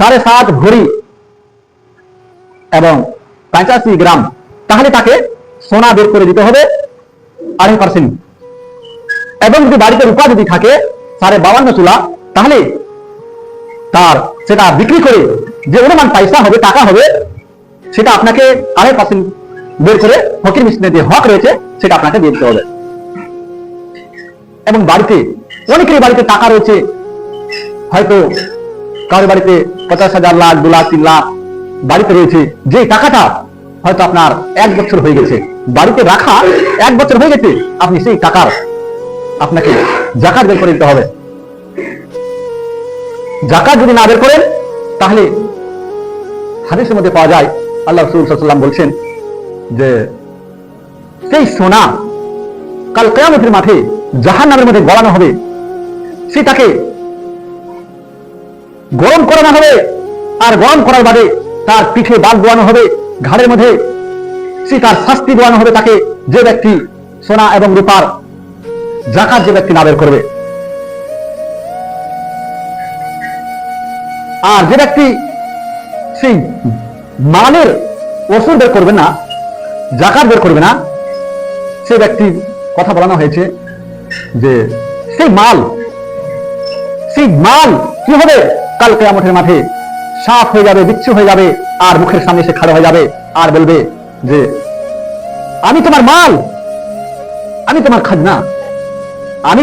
7.5 ভরি এবং 85 গ্রাম, তাহলে তাকে সোনা বের করে দিতে হবে 2.5%। এবং যদি বাড়িতে রূপা যদি থাকে 52.5 তোলা, তাহলে তার সেটা বিক্রি করে যে অনুমান পয়সা হবে, টাকা হবে, সেটা আপনাকে 2.5% বের করে ফকির মিসকিনের যে হক রয়েছে সেটা আপনাকে দিয়ে দিতে হবে। এবং বাড়িতে অনেকেরই বাড়িতে টাকা রয়েছে, হয়তো কারোর বাড়িতে 50,000, লাখ, 2 লাখ, 3 লাখ বাড়িতে রয়েছে, যে টাকাটা হয়তো আপনার 1 বছর হয়ে গেছে, বাড়িতে রাখা 1 বছর হয়ে গেছে, আপনি সেই টাকার আপনাকে যাকাত বের করে দিতে হবে। যাকাত যদি না বের করেন, তাহলে হাদিসের মধ্যে পাওয়া যায় আল্লাহ রাসূল সাল্লাল্লাহু আলাইহি ওয়াসাল্লাম বলছেন যে সেই সোনা কাল কিয়ামতের মাঠে জাহান্নামের মধ্যে গলানো হবে, সেটাকে গরম করানো হবে, আর গরম করার বাদে তার পিঠে বাগ দেওয়ানো হবে, ঘাড়ের মধ্যে সে তার শাস্তি দেওয়ানো হবে তাকে, যে ব্যক্তি সোনা এবং রূপার যাকাত যে ব্যক্তি না বের করবে। আর যে ব্যক্তি সেই মালের ওসুল বের করবে না, যাকাত বের করবে না, সেই ব্যক্তির কথা বলানো হয়েছে যে সেই মাল কি হবে, কাল কিয়ামতের মাঠে সাফ হয়ে যাবে, বিচ্ছু হয়ে যাবে, আর মুখের সামনে এসে খাড়া হয়ে যাবে আর বলবে যে আমি তোমার মাল, আমি তোমার খাজনা, আমি